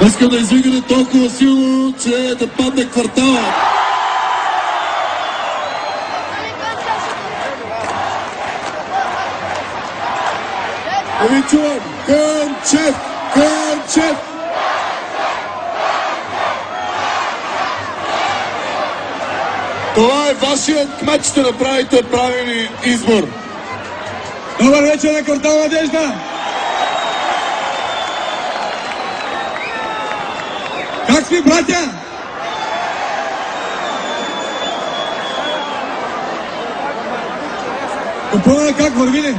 Иска да извикане толкова силно, че да падне квартала. Да ви чувам! Кънчев! Кънчев! Това е вашият кмет, ще направите правилен избор. Добър вечер на квартал Надежда! Как сме, братя? Купона как върви ли?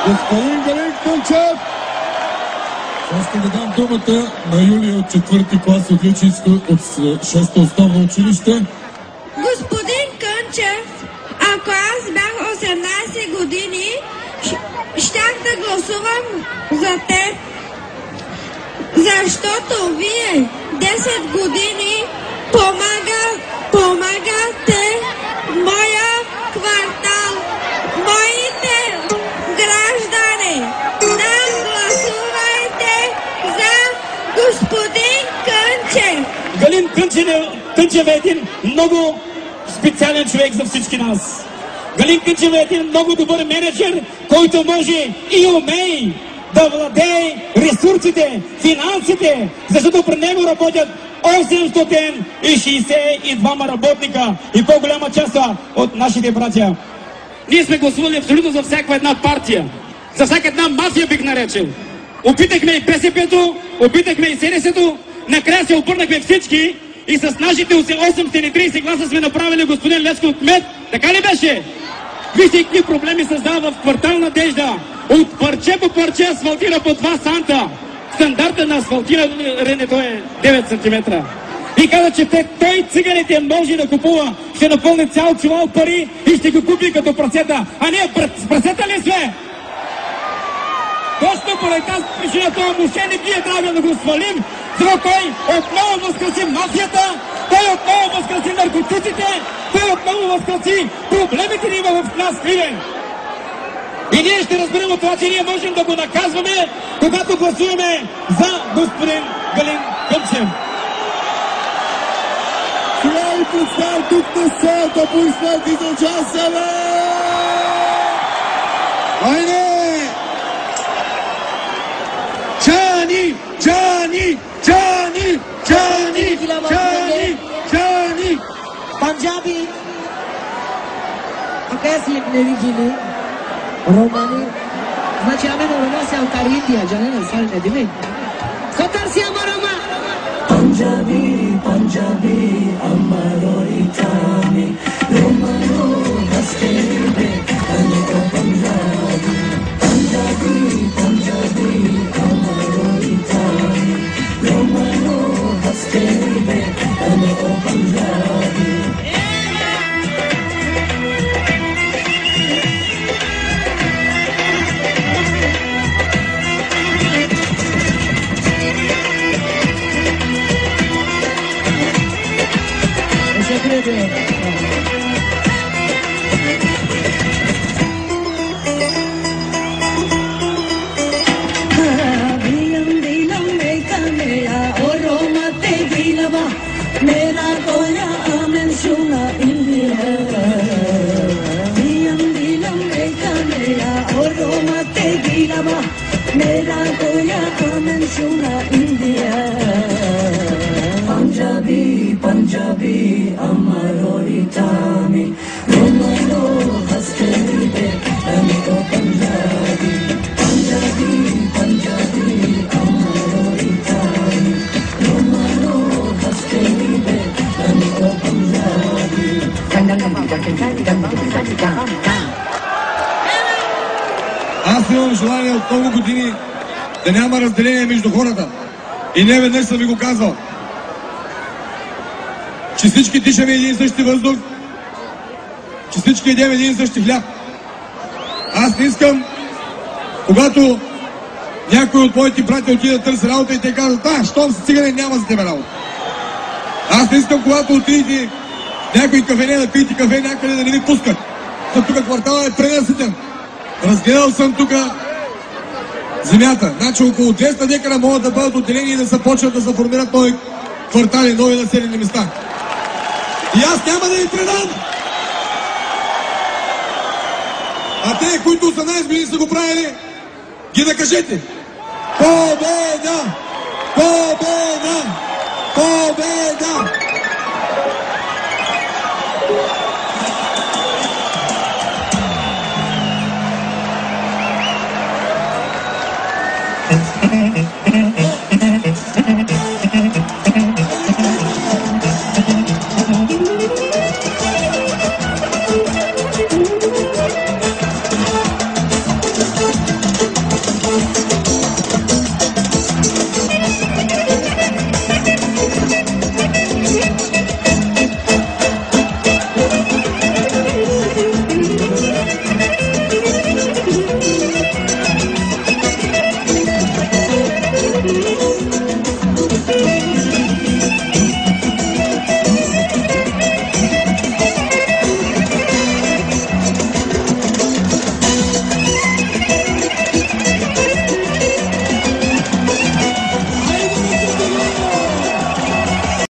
Господин Галин Кънчев! Искам да дам думата на Юлия от 4-ти клас отличничко от 6-то основно училище. Господин Кънчев, ако аз бях 18 години, щях да гласувам за теб. Защото вие 10 години помагате моя квартал, моите граждани. Да гласувайте за господин Кънчев. Галин Кънчев е един много специален човек за всички нас. Галин Кънчев е един много добър менеджер, който може и умее да владее ресурсите, финансите, защото при него работят 862 работника и по-голяма част от нашите братя. Ние сме гласували абсолютно за всяка една партия, за всяка една мафия бих наречил. Опитахме и БСП-то, опитахме и СДС-то, накрая се обърнахме всички и с нашите 830 гласа сме направили господин Левски от кмет. Така ли беше? Вижте какви проблеми създава в квартал Надежда. От парче по парче асфалтира по 2 санта. Стандарта на асфалтирането е 9 см. И каза, че той циганите може да купува, ще напълни цял чувал пари и ще го купи като прасета. А ние с прасета ли сме? Точно поради тази причина това мошеник ние трябва да го свалим, защото той отново възкраси мафията, той отново възкраси наркотиците, той отново възкраси проблемите ни има в нас, Сливен. И ние ще разберем от това, че ние можем да го наказваме, когато гласуваме за господин Галин Кънчев. Сега ви представям тук на сцената, поискат и за участие! Айде! Джани! Джани! Джани! Джани! Джани! Джани! पंजाबी कैसे लिखने की नहीं रोमानी значи ами на Рома се алкарития джане на сальне диме Катар си амарома पंजाबी Punjabi amaro itami romano haske be ane ko Punjabi पंजाबी Punjabi amaro itami romano haske be ane ko Punjabi मेरा कोया आमन सुना इंडिया दियम दिलम का मेरा और रोमते गिलवा मेरा कोया आमन सुना इंडिया पंजाबी पंजाबी अमरो इतामी रोमनो हस्ते बे अमितो पंजाबी पंजाबी पंजाबी अमरो इतामी रोमनो हस्ते Аз имам желание от много години да няма разделение между хората. И не веднъж съм ви го казвал. Че всички дишаме един и същи въздух, че всички едем един и същи хляб. Аз не искам, когато някой от моите братя отиде да търси работа и те казват, щом си циганин, няма за тебе работа. Аз не искам, когато отидете някой кафене да пиете кафе някъде да не ви пускат. Тук кварталът е пренаситен. Разгледал съм тук земята. Значи около 200 декара могат да бъдат отделени и да се почват да се формират нови квартали, нови населени места. И аз няма да ви предам! А те, които 18 години са го правили, ги накажете! Победа! Победа! Победа!